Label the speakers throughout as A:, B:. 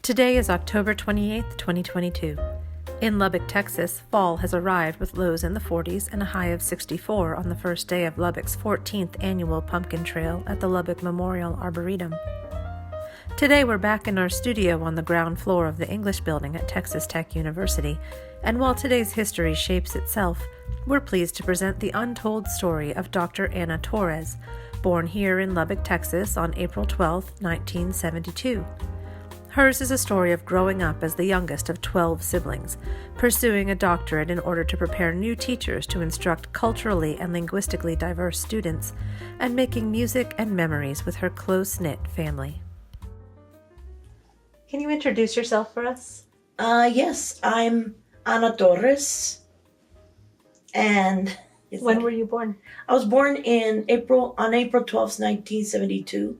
A: Today is October 28th, 2022. In Lubbock, Texas, fall has arrived with lows in the 40s and a high of 64 on the first day of Lubbock's 14th annual Pumpkin Trail at the Lubbock Memorial Arboretum. Today we're back in our studio on the ground floor of the English building at Texas Tech University, and while today's history shapes itself, we're pleased to present the untold story of Dr. Anna Torres, born here in Lubbock, Texas on April 12, 1972. Hers is a story of growing up as the youngest of 12 siblings, pursuing a doctorate in order to prepare new teachers to instruct culturally and linguistically diverse students, and making music and memories with her close-knit family. Can you introduce yourself for us?
B: Yes, I'm Anna Torres, and
A: When were you born?
B: I was born on April 12th, 1972.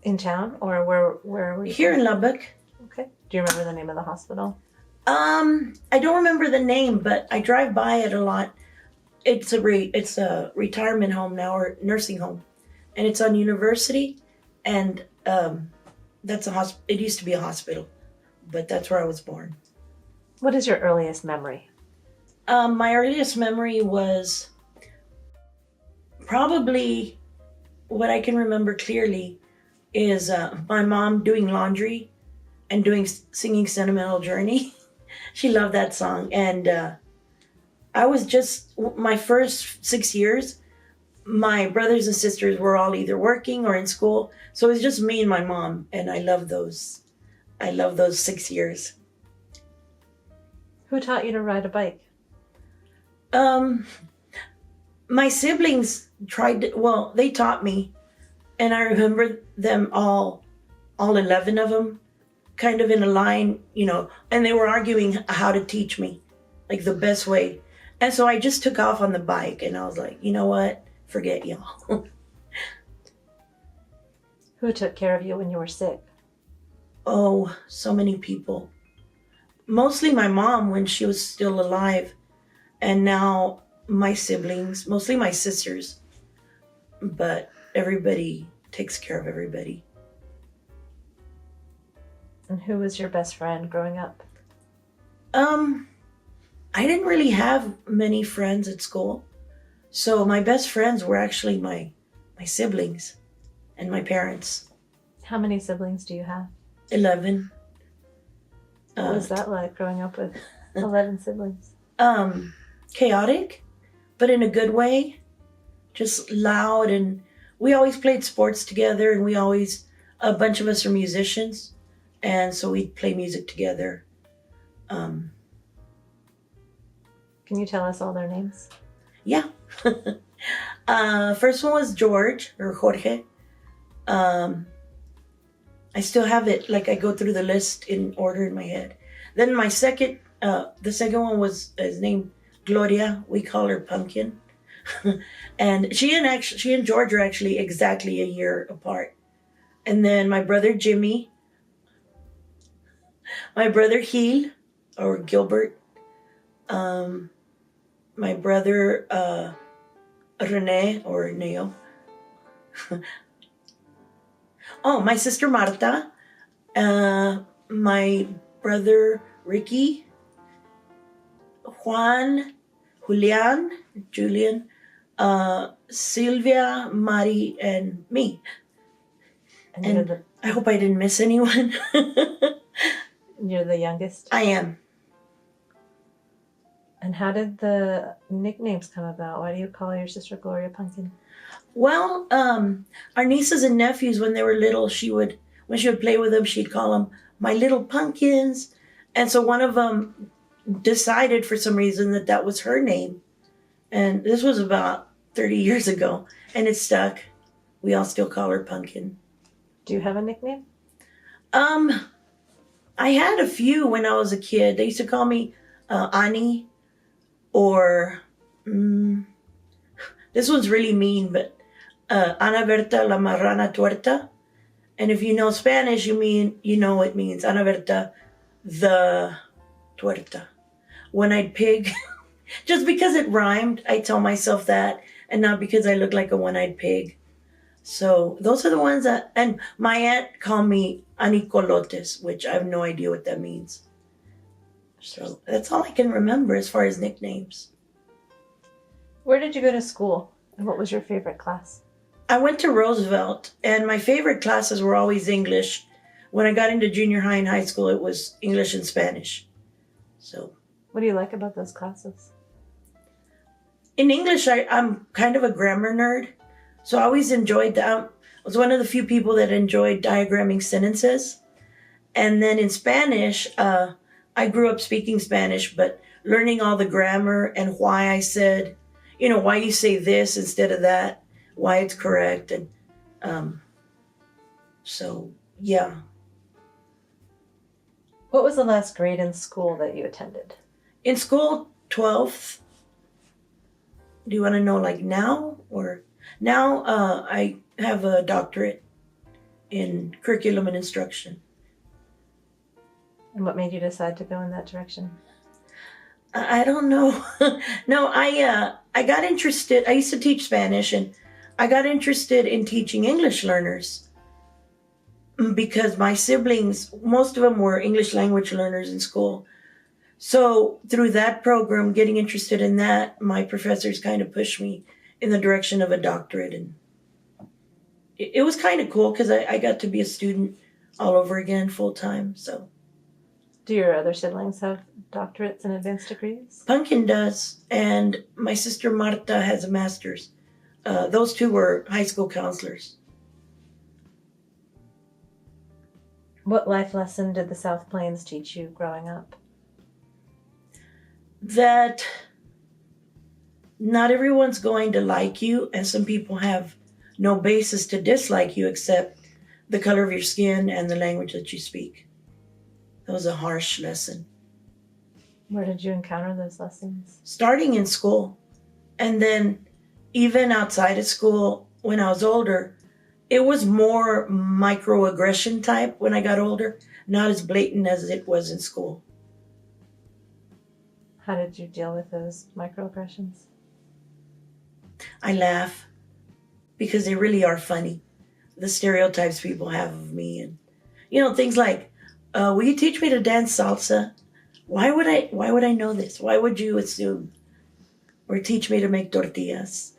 A: In town, or where were you?
B: Here
A: born?
B: in Lubbock.
A: Okay. Do you remember the name of the hospital?
B: I don't remember the name, but I drive by it a lot. It's a retirement home now, or nursing home, and it's on University, and that's a hospital. It used to be a hospital, but that's where I was born.
A: What is your earliest memory?
B: My earliest memory was probably what I can remember clearly is my mom doing laundry and singing Sentimental Journey. She loved that song. And I was just, my first 6 years, my brothers and sisters were all either working or in school. So it was just me and my mom. And I love those 6 years.
A: Who taught you to ride a bike?
B: My siblings they taught me. And I remember them all 11 of them, kind of in a line, and they were arguing how to teach me, like the best way. And so I just took off on the bike, and I was like, you know what? Forget y'all.
A: Who took care of you when you were sick?
B: Oh, so many people. Mostly my mom when she was still alive. And now my siblings, mostly my sisters. But everybody takes care of everybody.
A: And who was your best friend growing up?
B: I didn't really have many friends at school. So my best friends were actually my siblings and my parents.
A: How many siblings do you have?
B: 11.
A: What was that like growing up with 11 siblings?
B: Chaotic, but in a good way. Just loud, and we always played sports together, and a bunch of us are musicians, and so we'd play music together.
A: Can you tell us all their names?
B: Yeah. First one was George, or Jorge. I still have it, like I go through the list in order in my head. Then the second one was his name, Gloria. We call her Pumpkin. And she and George are actually exactly a year apart. And then my brother Jimmy, my brother Gil or Gilbert, my brother Rene or Neo. Oh, my sister Marta, my brother Ricky, Juan, Julian, Sylvia, Mari, and me. And I hope I didn't miss anyone.
A: You're the youngest?
B: I am.
A: And how did the nicknames come about? Why do you call your sister Gloria Pumpkin?
B: Well, our nieces and nephews, when they were little, when she would play with them, she'd call them my little pumpkins. And so one of them decided for some reason that was her name. And this was about 30 years ago, and it stuck. We all still call her Pumpkin.
A: Do you have a nickname?
B: I had a few when I was a kid. They used to call me Ani, or this one's really mean, but Ana Berta la Marrana Tuerta. And if you know Spanish, it means Ana Berta the Tuerta. One-eyed pig. Just because it rhymed, I tell myself that, and not because I look like a one-eyed pig. So those are the ones that, and my aunt called me Anicolotes, which I have no idea what that means. So that's all I can remember as far as nicknames.
A: Where did you go to school? And what was your favorite class?
B: I went to Roosevelt, and my favorite classes were always English. When I got into junior high and high school, it was English and Spanish. So
A: What do you like about those classes?
B: in English, I'm kind of a grammar nerd. So I always enjoyed that. I was one of the few people that enjoyed diagramming sentences. And then in Spanish, I grew up speaking Spanish, but learning all the grammar and why I said, why you say this instead of that, why it's correct. And so, yeah.
A: What was the last grade in school that you attended?
B: In school, 12th. Do you want to know like now? Or now I have a doctorate in curriculum and instruction.
A: And what made you decide to go in that direction?
B: I don't know. No, I got interested. I used to teach Spanish, and I got interested in teaching English learners because my siblings, most of them were English language learners in school. So through that program, getting interested in that, my professors kind of pushed me in the direction of a doctorate, and it was kind of cool because I got to be a student all over again full time. So.
A: Do your other siblings have doctorates and advanced degrees?
B: Pumpkin does, and my sister Marta has a master's. Those two were high school counselors.
A: What life lesson did the South Plains teach you growing up?
B: That not everyone's going to like you, and some people have no basis to dislike you except the color of your skin and the language that you speak. That was a harsh lesson.
A: Where did you encounter those lessons?
B: Starting in school, and then even outside of school when I was older, it was more microaggression type when I got older, not as blatant as it was in school.
A: How did you deal with those microaggressions?
B: I laugh because they really are funny. The stereotypes people have of me, and things like, will you teach me to dance salsa? Why would I know this? Why would you assume? Or teach me to make tortillas?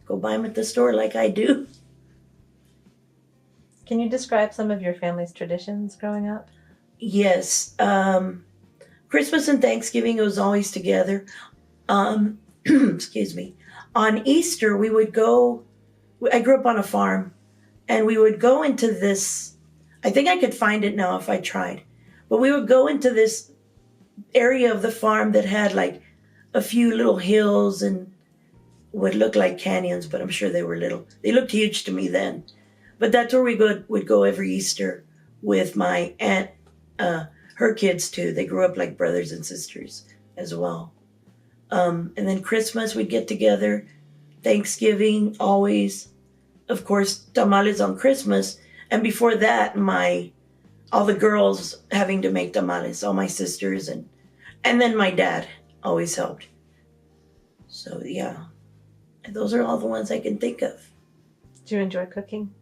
B: Go buy them at the store like I do.
A: Can you describe some of your family's traditions growing up?
B: Yes. Christmas and Thanksgiving, it was always together. Excuse me. On Easter, we would go, I grew up on a farm, and we would go into this, I think I could find it now if I tried, but we would go into this area of the farm that had like a few little hills and would look like canyons, but I'm sure they were little. They looked huge to me then. But that's where would go every Easter with my aunt, her kids too. They grew up like brothers and sisters as well. And then Christmas, we'd get together. Thanksgiving, always. Of course, tamales on Christmas. And before that, all the girls having to make tamales, all my sisters, and then my dad always helped. So yeah, and those are all the ones I can think of.
A: Do you enjoy cooking?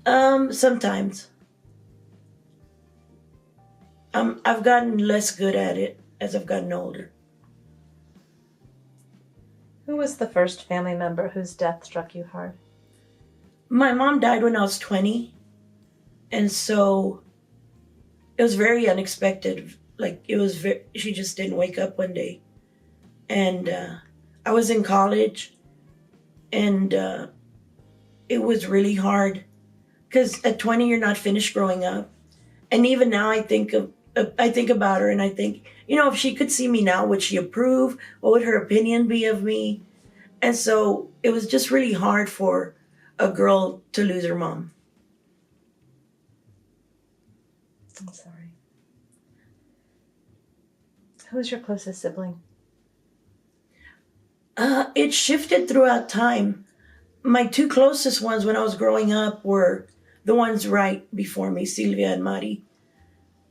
B: Sometimes. I've gotten less good at it as I've gotten older.
A: Who was the first family member whose death struck you hard?
B: My mom died when I was 20, and so it was very unexpected. Like she just didn't wake up one day, and I was in college, and it was really hard because at 20 you're not finished growing up, and even now I think about her and I think, if she could see me now, would she approve? What would her opinion be of me? And so it was just really hard for a girl to lose her mom.
A: I'm sorry. Who was your closest sibling?
B: It shifted throughout time. My two closest ones when I was growing up were the ones right before me, Silvia and Mari.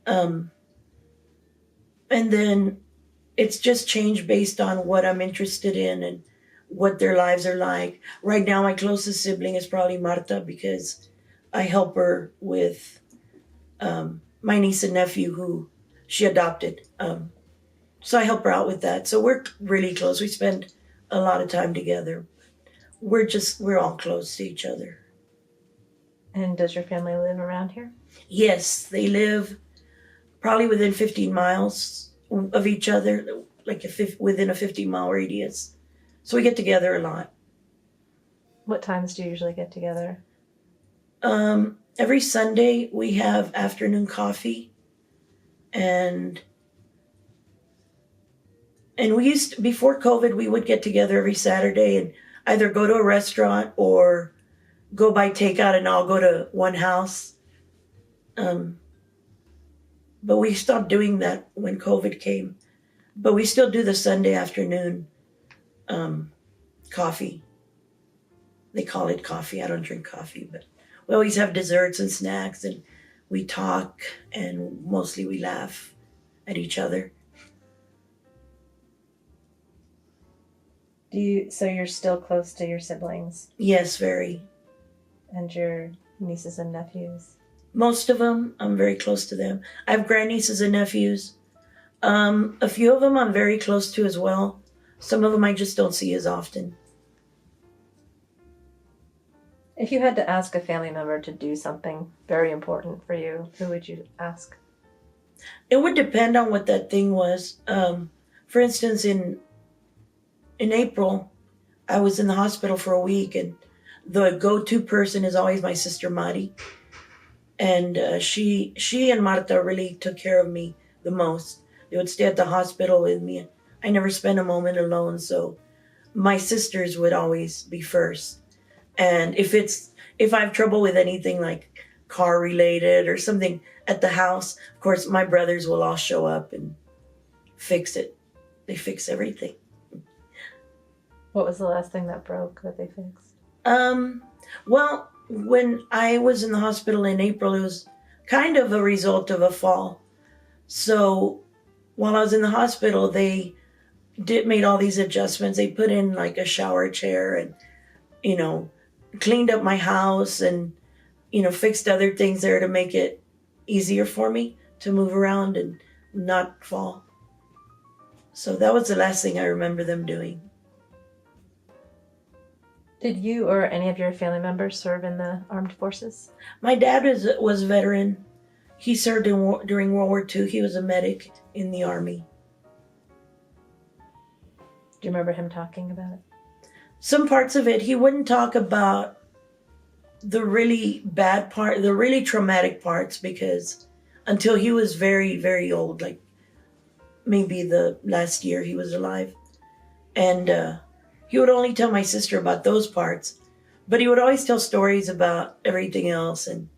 B: And then it's just changed based on what I'm interested in and what their lives are like. Right now, my closest sibling is probably Marta because I help her with my niece and nephew who she adopted. So I help her out with that. So we're really close. We spend a lot of time together. We're all close to each other.
A: And does your family live around here?
B: Yes, they live probably within 15 miles of each other, like within a 15-mile radius. So we get together a lot.
A: What times do you usually get together?
B: Every Sunday we have afternoon coffee, and we used to, before COVID, we would get together every Saturday and either go to a restaurant or go by takeout, and all go to one house. But we stopped doing that when COVID came. But we still do the Sunday afternoon coffee. They call it coffee. I don't drink coffee, but we always have desserts and snacks, and we talk, and mostly we laugh at each other.
A: So you're still close to your siblings
B: Yes, very.
A: and your nieces and nephews?
B: Most of them, I'm very close to them. I have grandnieces and nephews. A few of them I'm very close to as well. Some of them I just don't see as often.
A: If you had to ask a family member to do something very important for you, who would you ask?
B: It would depend on what that thing was. For instance, in April, I was in the hospital for a week, and the go-to person is always my sister Mari. And she and Marta really took care of me the most. They would stay at the hospital with me. I never spent a moment alone, so my sisters would always be first. And if I have trouble with anything like car related or something at the house, of course my brothers will all show up and fix it. They fix everything.
A: What was the last thing that broke that they fixed?
B: Well, when I was in the hospital in April, it was kind of a result of a fall. So while I was in the hospital, they made all these adjustments. They put in like a shower chair and, cleaned up my house and, fixed other things there to make it easier for me to move around and not fall. So that was the last thing I remember them doing.
A: Did you or any of your family members serve in the armed forces?
B: My dad was a veteran. He served during World War II. He was a medic in the Army.
A: Do you remember him talking about it?
B: Some parts of it. He wouldn't talk about the really bad part, the really traumatic parts, because until he was very, very old, like maybe the last year he was alive. And he would only tell my sister about those parts, but he would always tell stories about everything else. And,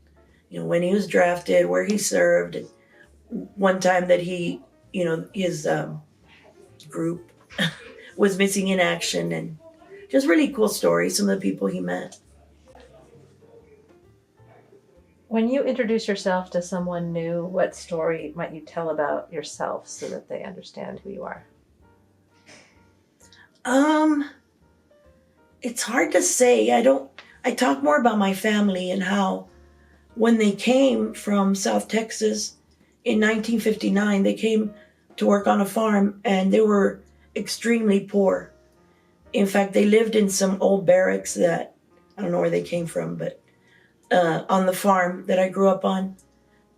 B: when he was drafted, where he served, and one time that he, his group was missing in action, and just really cool stories, some of the people he met.
A: When you introduce yourself to someone new, what story might you tell about yourself so that they understand who you are?
B: It's hard to say. I talk more about my family and how when they came from South Texas in 1959, they came to work on a farm, and they were extremely poor. In fact, they lived in some old barracks that, I don't know where they came from, but on the farm that I grew up on.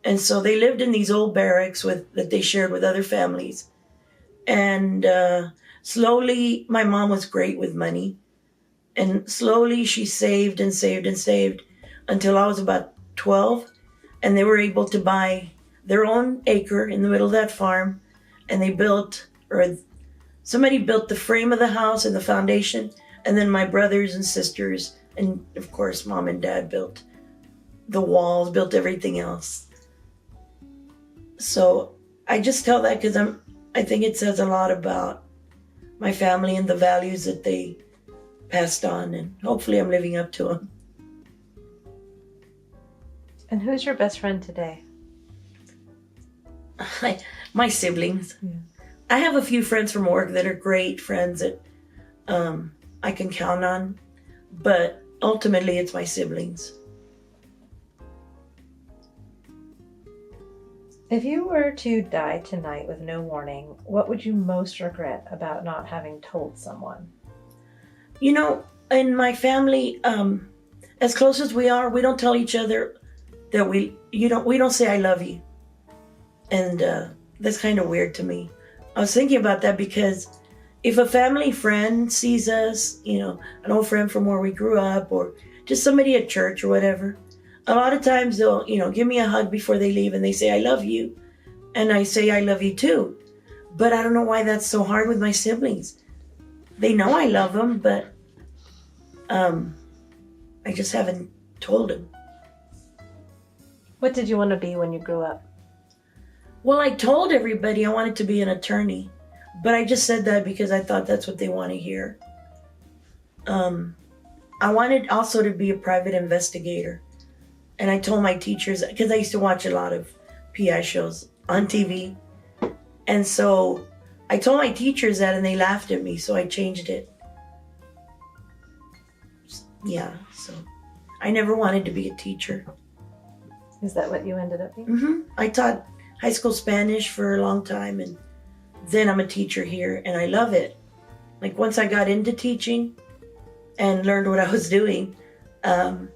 B: And so they lived in these old barracks that they shared with other families. And slowly, my mom was great with money. And slowly she saved and saved and saved until I was about 12. And they were able to buy their own acre in the middle of that farm. And somebody built the frame of the house and the foundation. And then my brothers and sisters, and of course, mom and dad built the walls, built everything else. So I just tell that because I think it says a lot about my family and the values that they passed on, and hopefully I'm living up to them.
A: And who's your best friend today?
B: My siblings. Yeah. I have a few friends from work that are great friends that I can count on, but ultimately it's my siblings.
A: If you were to die tonight with no warning, what would you most regret about not having told someone?
B: You know, in my family, as close as we are, we don't tell each other that we don't say I love you. And that's kind of weird to me. I was thinking about that because if a family friend sees us, an old friend from where we grew up, or just somebody at church or whatever, a lot of times they'll, give me a hug before they leave and they say, I love you. And I say, I love you too. But I don't know why that's so hard with my siblings. They know I love them, but I just haven't told them.
A: What did you want to be when you grew up?
B: Well, I told everybody I wanted to be an attorney, but I just said that because I thought that's what they want to hear. I wanted also to be a private investigator. And I told my teachers, because I used to watch a lot of PI shows on TV. And so I told my teachers that and they laughed at me, so I changed it. Yeah, so I never wanted to be a teacher.
A: Is that what you ended up being?
B: I taught high school Spanish for a long time, and then I'm a teacher here, and I love it. Like once I got into teaching and learned what I was doing, I've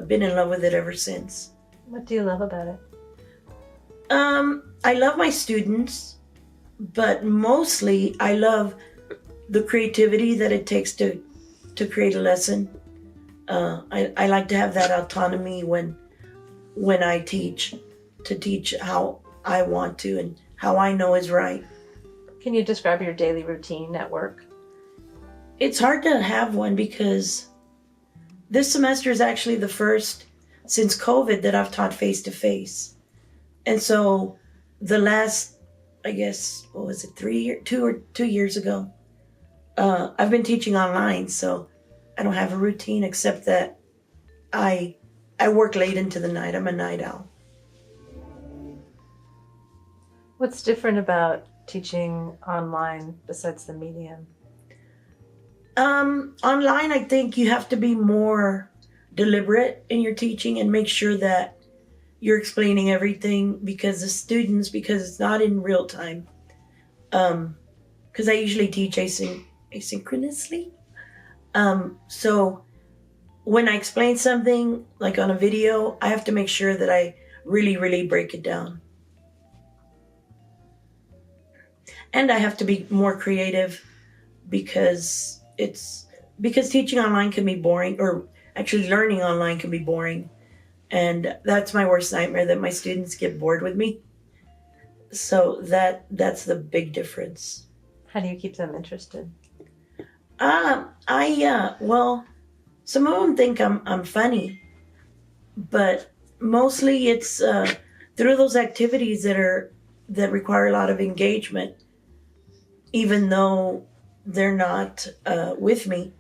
B: been in love with it ever since.
A: What do you love about it?
B: I love my students, but mostly I love the creativity that it takes to create a lesson. I like to have that autonomy when I teach, to teach how I want to and how I know is right.
A: Can you describe your daily routine at work?
B: It's hard to have one because this semester is actually the first since COVID that I've taught face-to-face. And so the last, I guess, 2 years ago, I've been teaching online, so I don't have a routine except that I work late into the night. I'm a night owl.
A: What's different about teaching online besides the medium?
B: Online, I think you have to be more deliberate in your teaching and make sure that you're explaining everything because it's not in real time. Because I usually teach asynchronously. So when I explain something like on a video, I have to make sure that I really, really break it down. And I have to be more creative because teaching online can be boring, or actually learning online can be boring. And that's my worst nightmare, that my students get bored with me. So that's the big difference.
A: How do you keep them interested?
B: Well, some of them think I'm funny, but mostly it's through those activities that require a lot of engagement, even though they're not with me.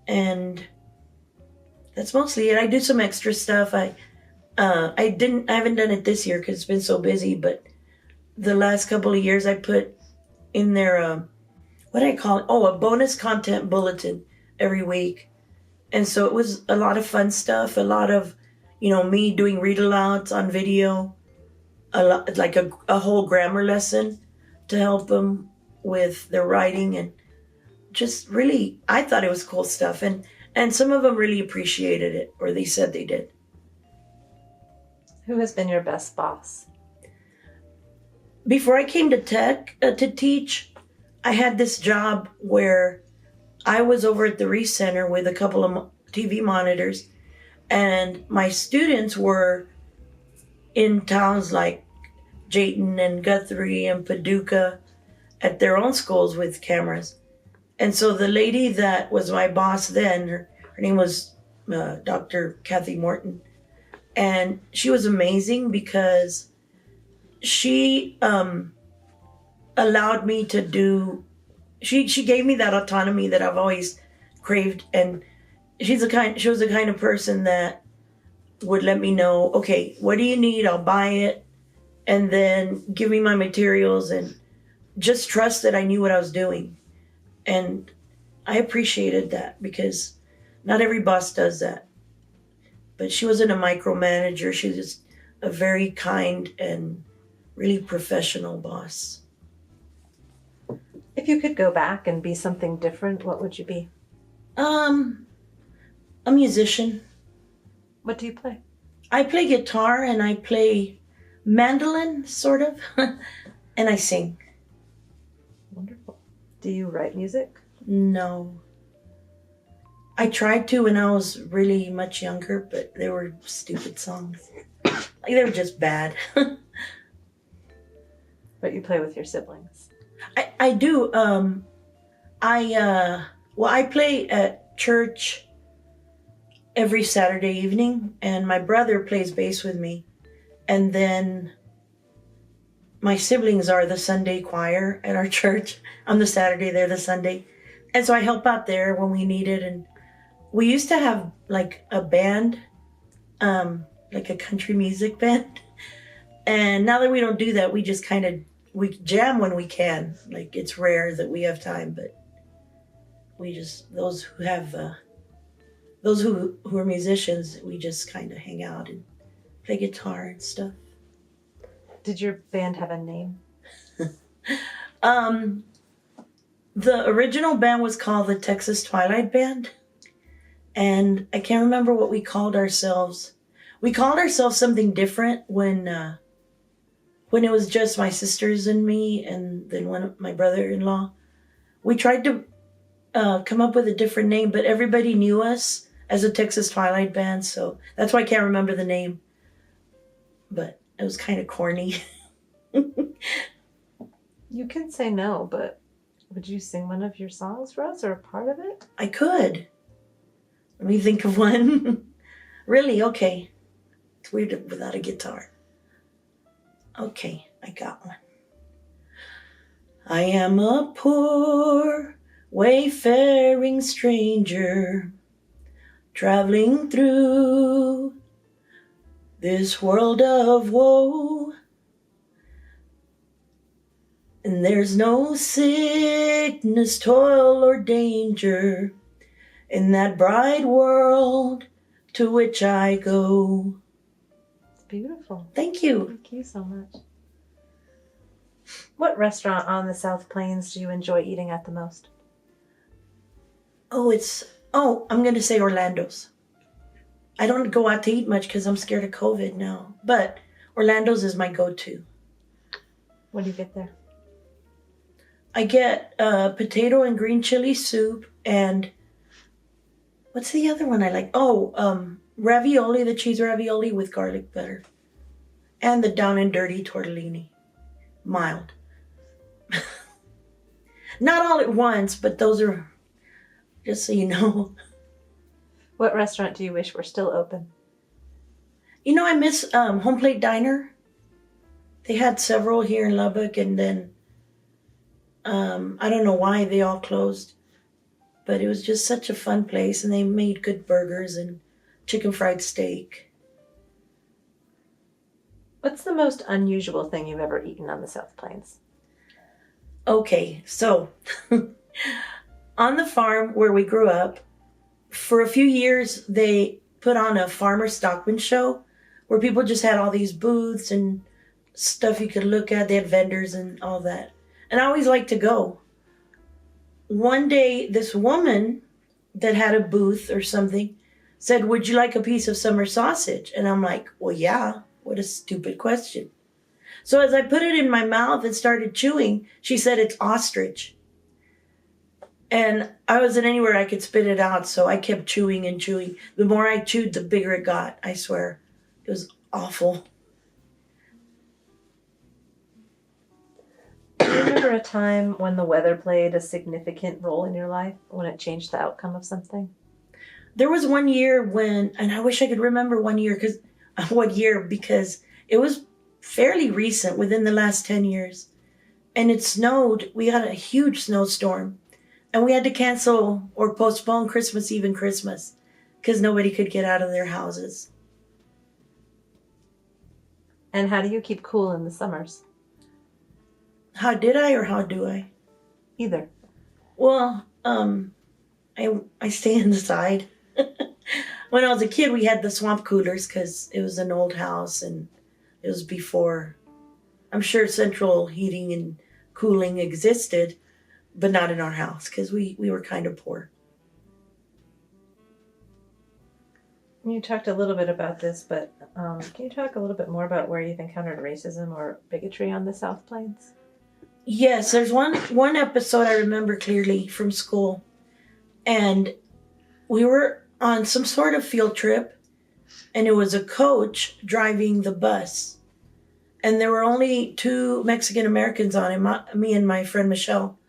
B: And that's mostly it. I do some extra stuff. I haven't done it this year because it's been so busy, but the last couple of years I put in there what do I call it? Oh, a bonus content bulletin every week. And so it was a lot of fun stuff, a lot of, me doing read alouds on video, like a whole grammar lesson to help them with their writing, and just really, I thought it was cool stuff. And some of them really appreciated it, or they said they did.
A: Who has been your best boss?
B: Before I came to Tech to teach, I had this job where I was over at the Reese Center with a couple of TV monitors, and my students were in towns like Jayton and Guthrie and Paducah at their own schools with cameras. And so the lady that was my boss then, her name was Dr. Kathy Morton, and she was amazing because she allowed me to do, she gave me that autonomy that I've always craved. And she was the kind of person that would let me know, okay, what do you need? I'll buy it. And then give me my materials and just trust that I knew what I was doing. And I appreciated that because not every boss does that. But she wasn't a micromanager. She was just a very kind and really professional boss.
A: If you could go back and be something different, what would you be?
B: A musician.
A: What do you play?
B: I play guitar and I play mandolin, sort of, and I sing.
A: Wonderful. Do you write music?
B: No. I tried to when I was really much younger, but they were stupid songs. Like, they were just bad.
A: But you play with your siblings.
B: I do. I play at church every Saturday evening, and my brother plays bass with me. And then my siblings are the Sunday choir at our church. I'm the Saturday, they're the Sunday. And so I help out there when we need it. And we used to have like a band, like a country music band. And now that we don't do that, we just we jam when we can. Like, it's rare that we have time, but we just, those who are musicians, we just kind of hang out and play guitar and stuff.
A: Did your band have a name?
B: The original band was called the Texas Twilight Band, and I can't remember what we called ourselves. We called ourselves something different when it was just my sisters and me, and then my brother-in-law. We tried to come up with a different name, but everybody knew us as a Texas Twilight Band, so that's why I can't remember the name. But it was kind of corny.
A: You can say no, but would you sing one of your songs for us or a part of it?
B: I could. Let me think of one. Really? Okay. It's weird without a guitar. Okay, I got one. I am a poor, wayfaring stranger, traveling through this world of woe. And there's no sickness, toil, or danger in that bright world to which I go.
A: It's beautiful.
B: Thank you.
A: Thank you so much. What restaurant on the South Plains do you enjoy eating at the most?
B: I'm going to say Orlando's. I don't go out to eat much because I'm scared of COVID now. But Orlando's is my go-to.
A: What do you get there?
B: I get potato and green chili soup, and what's the other one I like? Ravioli, the cheese ravioli with garlic butter. And the down and dirty tortellini. Mild. Not all at once, but those are, just so you know.
A: What restaurant do you wish were still open?
B: I miss Home Plate Diner. They had several here in Lubbock, and then I don't know why they all closed, but it was just such a fun place, and they made good burgers and chicken fried steak.
A: What's the most unusual thing you've ever eaten on the South Plains?
B: Okay, so on the farm where we grew up, for a few years, they put on a farmer stockman show where people just had all these booths and stuff you could look at. They had vendors and all that. And I always liked to go. One day, this woman that had a booth or something said, "Would you like a piece of summer sausage?" And I'm like, well, yeah. What a stupid question. So as I put it in my mouth and started chewing, she said, "It's ostrich." And I wasn't anywhere I could spit it out, so I kept chewing and chewing. The more I chewed, the bigger it got, I swear. It was awful.
A: Do you remember a time when the weather played a significant role in your life, when it changed the outcome of something?
B: There was one year and I wish I could remember what year, because it was fairly recent, within the last 10 years. And it snowed. We had a huge snowstorm. And we had to cancel or postpone Christmas Eve and Christmas because nobody could get out of their houses.
A: And how do you keep cool in the summers?
B: How did I or how do I?
A: Either.
B: Well, I stay inside. When I was a kid, we had the swamp coolers because it was an old house and it was before. I'm sure central heating and cooling existed, but not in our house because we were kind of poor.
A: You talked a little bit about this, but can you talk a little bit more about where you've encountered racism or bigotry on the South Plains?
B: Yes, there's one episode I remember clearly from school, and we were on some sort of field trip, and it was a coach driving the bus, and there were only two Mexican Americans on it, me and my friend Michelle,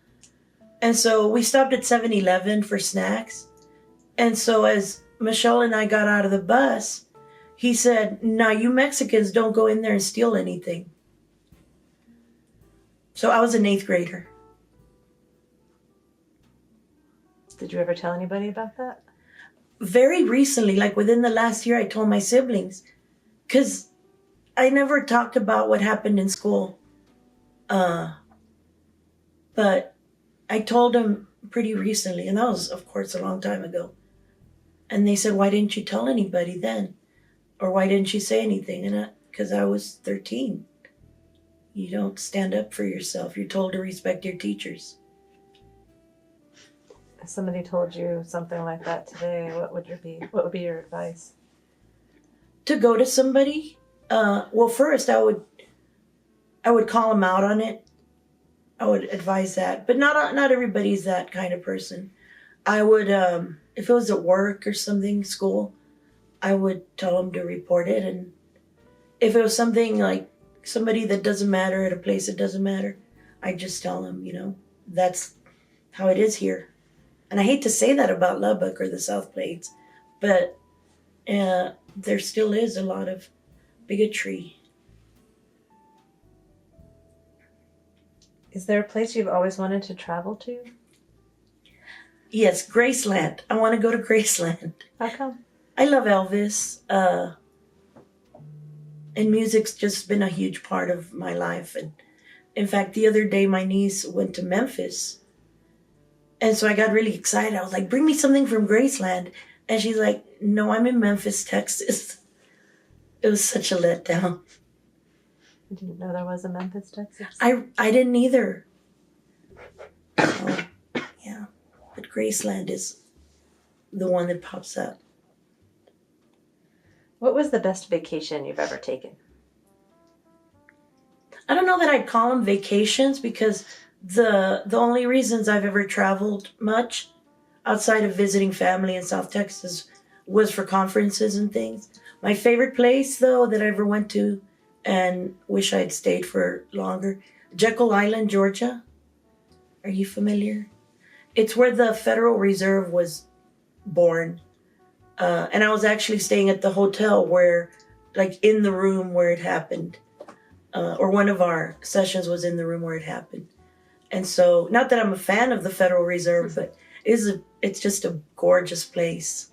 B: and so we stopped at 7-Eleven for snacks, and so as Michelle and I got out of the bus, he said, "Now you Mexicans don't go in there and steal anything." So I was an 8th grader.
A: Did you ever tell anybody about that?
B: Very recently, like within the last year, I told my siblings, because I never talked about what happened in school. But I told them pretty recently, and that was, of course, a long time ago. And they said, "Why didn't you tell anybody then? Or why didn't you say anything?" And because I was 13. You don't stand up for yourself. You're told to respect your teachers.
A: If somebody told you something like that today, what would be your advice?
B: To go to somebody, well, first I would call them out on it. I would advise that, but not everybody's that kind of person. I would, if it was at work or something, school, I would tell them to report it. And if it was something like somebody that doesn't matter at a place that doesn't matter, I just tell them, that's how it is here. And I hate to say that about Lubbock or the South Plains, but there still is a lot of bigotry.
A: Is there a place you've always wanted to travel to?
B: Yes, Graceland. I want to go to Graceland.
A: How come?
B: I love Elvis. And music's just been a huge part of my life. And in fact, the other day, my niece went to Memphis. And so I got really excited. I was like, "Bring me something from Graceland." And she's like, "No, I'm in Memphis, Texas." It was such a letdown.
A: I didn't know there was a Memphis, Texas.
B: I didn't either. So, yeah. But Graceland is the one that pops up.
A: What was the best vacation you've ever taken?
B: I don't know that I'd call them vacations because the only reasons I've ever traveled much outside of visiting family in South Texas was for conferences and things. My favorite place, though, that I ever went to and wish I'd stayed for longer, Jekyll Island, Georgia. Are you familiar? It's where the Federal Reserve was born. And I was actually staying at the hotel where, like, in the room where it happened. Or one of our sessions was in the room where it happened. And so, not that I'm a fan of the Federal Reserve, but it's just a gorgeous place.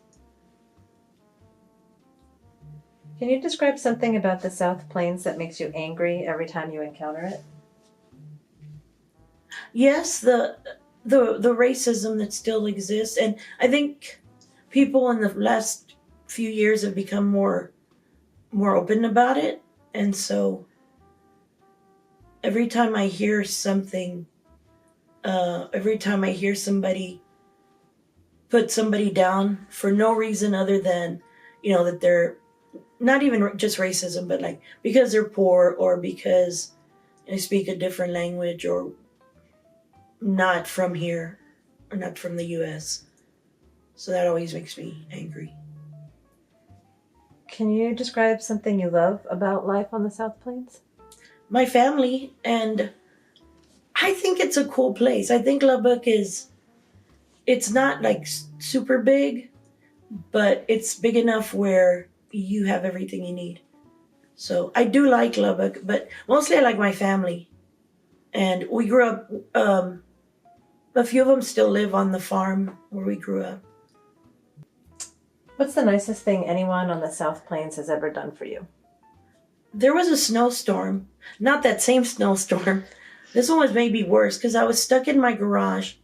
A: Can you describe something about the South Plains that makes you angry every time you encounter it?
B: Yes, the racism that still exists, and I think people in the last few years have become more open about it, and so every time I hear something, every time I hear somebody put somebody down for no reason other than, that they're not even just racism, but like because they're poor or because they speak a different language or not from here or not from the U.S. So that always makes me angry.
A: Can you describe something you love about life on the South Plains?
B: My family, and I think it's a cool place. I think Lubbock it's not like super big, but it's big enough where you have everything you need. So I do like Lubbock, but mostly I like my family. And we grew up, a few of them still live on the farm where we grew up.
A: What's the nicest thing anyone on the South Plains has ever done for you?
B: There was a snowstorm, not that same snowstorm, This one was maybe worse because I was stuck in my garage,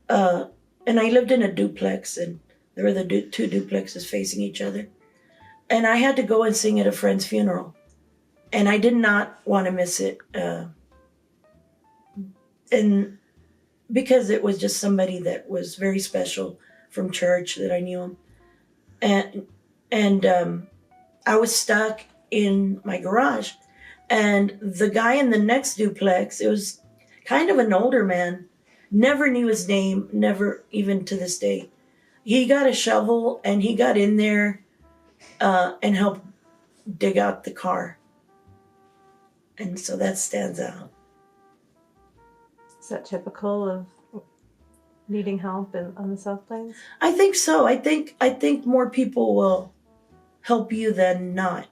B: and I lived in a duplex, and there were the two duplexes facing each other. And I had to go and sing at a friend's funeral, and I did not want to miss it. And because it was just somebody that was very special from church that I knew him, and I was stuck in my garage, and the guy in the next duplex, it was kind of an older man, never knew his name, never even to this day. He got a shovel and he got in there and helped dig out the car, and so that stands out.
A: Is that typical of needing help on the South Plains?
B: I think so. I think more people will help you than not.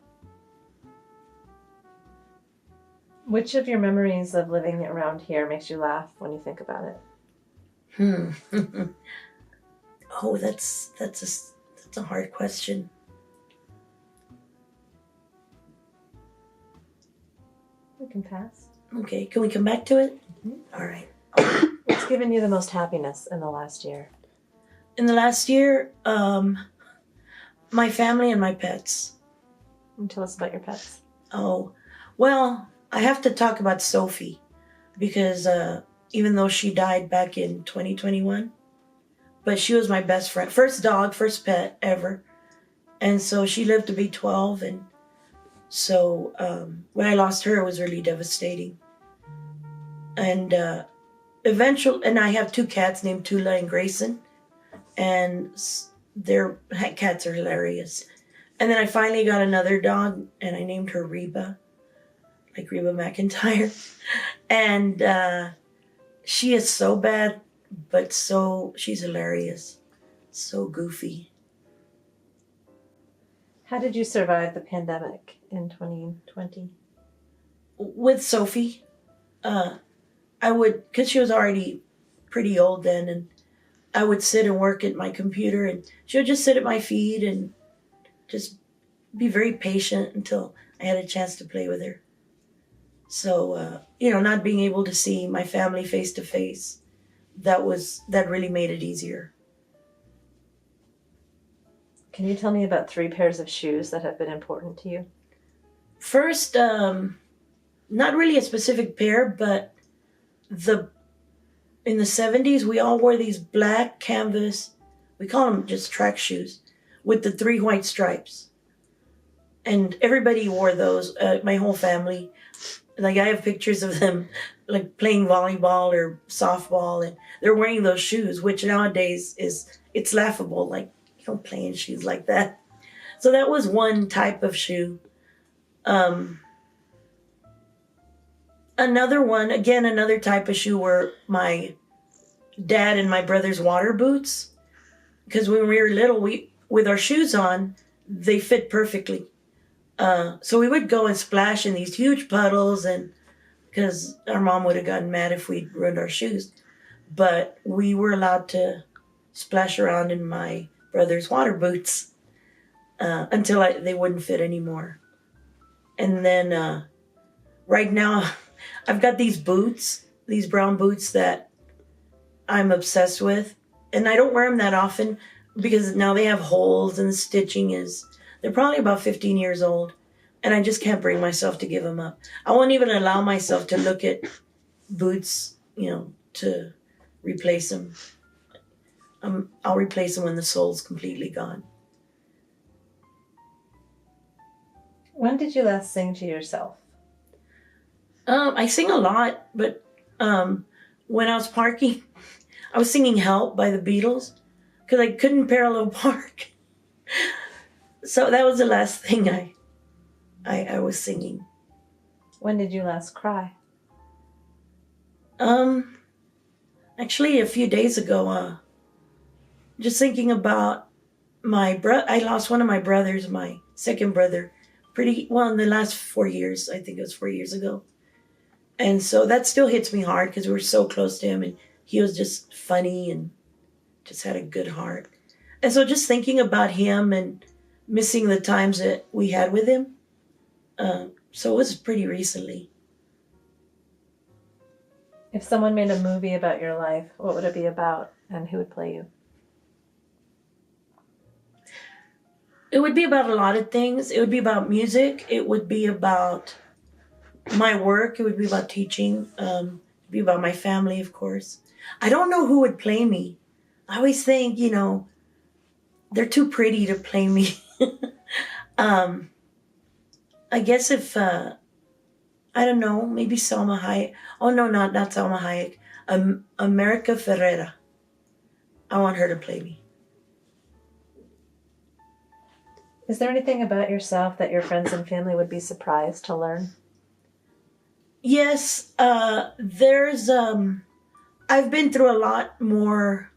A: Which of your memories of living around here makes you laugh when you think about it?
B: Oh, that's a hard question.
A: We can pass.
B: Okay, can we come back to it?
A: Mm-hmm.
B: All right.
A: What's given you the most happiness in the last year?
B: In the last year, my family and my pets.
A: And tell us about your pets.
B: Oh, well, I have to talk about Sophie because even though she died back in 2021, but she was my best friend. First dog, first pet ever. And so she lived to be 12. And so when I lost her, it was really devastating. And eventually, and I have two cats named Tula and Grayson. And their cats are hilarious. And then I finally got another dog, and I named her Reba, like Reba McEntire. And she is so bad, but she's hilarious, so goofy.
A: How did you survive the pandemic in 2020?
B: With Sophie, I would, because she was already pretty old then, and I would sit and work at my computer, and she would just sit at my feet and just be very patient until I had a chance to play with her. So, not being able to see my family face to face, that really made it easier.
A: Can you tell me about 3 pairs of shoes that have been important to you?
B: First, not really a specific pair, but in the 70s, we all wore these black canvas, we call them just track shoes, with the 3 white stripes. And everybody wore those, my whole family. Like, I have pictures of them, like, playing volleyball or softball, and they're wearing those shoes, which nowadays it's laughable, like, you don't play in shoes like that. So that was one type of shoe. Another type of shoe were my dad and my brother's water boots. Because when we were little, with our shoes on, they fit perfectly. So we would go and splash in these huge puddles, and because our mom would have gotten mad if we'd ruined our shoes. But we were allowed to splash around in my brother's water boots until they wouldn't fit anymore. And then right now, I've got these boots, these brown boots that I'm obsessed with. And I don't wear them that often because now they have holes and the stitching they're probably about 15 years old. And I just can't bring myself to give them up. I won't even allow myself to look at boots, to replace them. I'll replace them when the sole's completely gone.
A: When did you last sing to yourself?
B: I sing a lot, but when I was parking, I was singing Help by the Beatles because I couldn't parallel park. So that was the last thing I was singing.
A: When did you last cry?
B: Actually, a few days ago, just thinking about I lost one of my brothers, my second brother, in the last 4 years. I think it was 4 years ago. And so that still hits me hard because we were so close to him, and he was just funny and just had a good heart. And so just thinking about him and missing the times that we had with him. So it was pretty recently.
A: If someone made a movie about your life, what would it be about and who would play you?
B: It would be about a lot of things. It would be about music. It would be about my work. It would be about teaching. It'd be about my family, of course. I don't know who would play me. I always think, they're too pretty to play me. I guess if I don't know, maybe Salma Hayek. Oh no, not Salma Hayek. America Ferrera. I want her to play me.
A: Is there anything about yourself that your friends and family would be surprised to learn?
B: Yes, there's. I've been through a lot more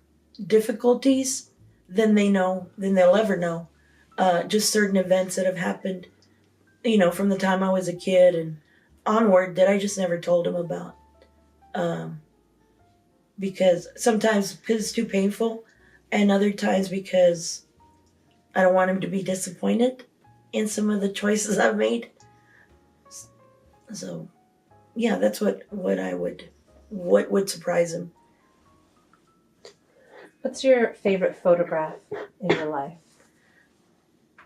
B: difficulties than they'll ever know. Just certain events that have happened, from the time I was a kid and onward that I just never told them about. Because sometimes it's too painful, and other times because I don't want him to be disappointed in some of the choices I've made. So, yeah, that's what would surprise him.
A: What's your favorite photograph in your life?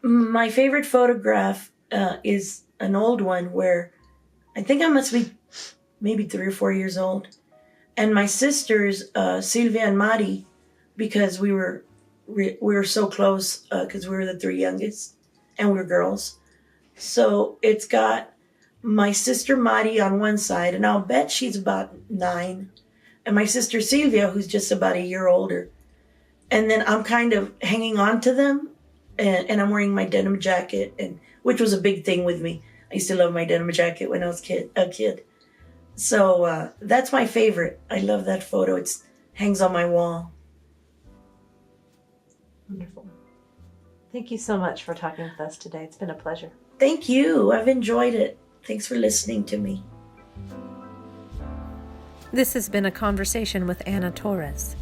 B: My favorite photograph is an old one where I think I must be maybe 3 or 4 years old. And my sisters, Sylvia and Mari, because we were so close because we were the 3 youngest and we were girls. So it's got my sister Mari on one side, and I'll bet she's about 9. And my sister Sylvia, who's just about a year older. And then I'm kind of hanging on to them, and I'm wearing my denim jacket, which was a big thing with me. I used to love my denim jacket when I was a kid. So that's my favorite. I love that photo. It hangs on my wall.
A: Wonderful. Thank you so much for talking with us today. It's been a pleasure.
B: Thank you. I've enjoyed it. Thanks for listening to me.
A: This has been a conversation with Anna Torres,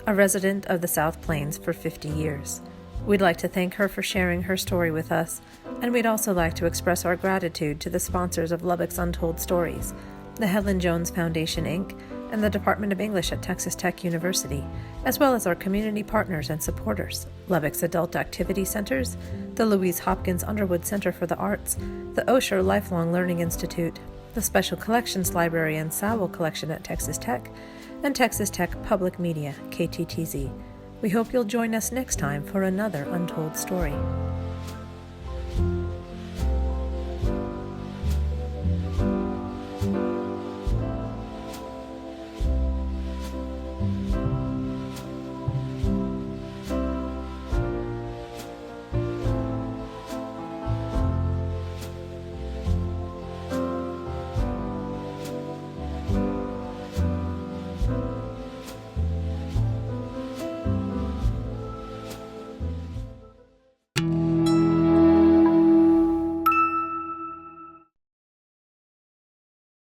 A: a resident of the South Plains for 50 years. We'd like to thank her for sharing her story with us, and we'd also like to express our gratitude to the sponsors of Lubbock's Untold Stories, the Helen Jones Foundation, Inc., and the Department of English at Texas Tech University, as well as our community partners and supporters, Lubbock's Adult Activity Centers, the Louise Hopkins Underwood Center for the Arts, the Osher Lifelong Learning Institute, the Special Collections Library and Sowell Collection at Texas Tech, and Texas Tech Public Media, KTTZ. We hope you'll join us next time for another Untold Story.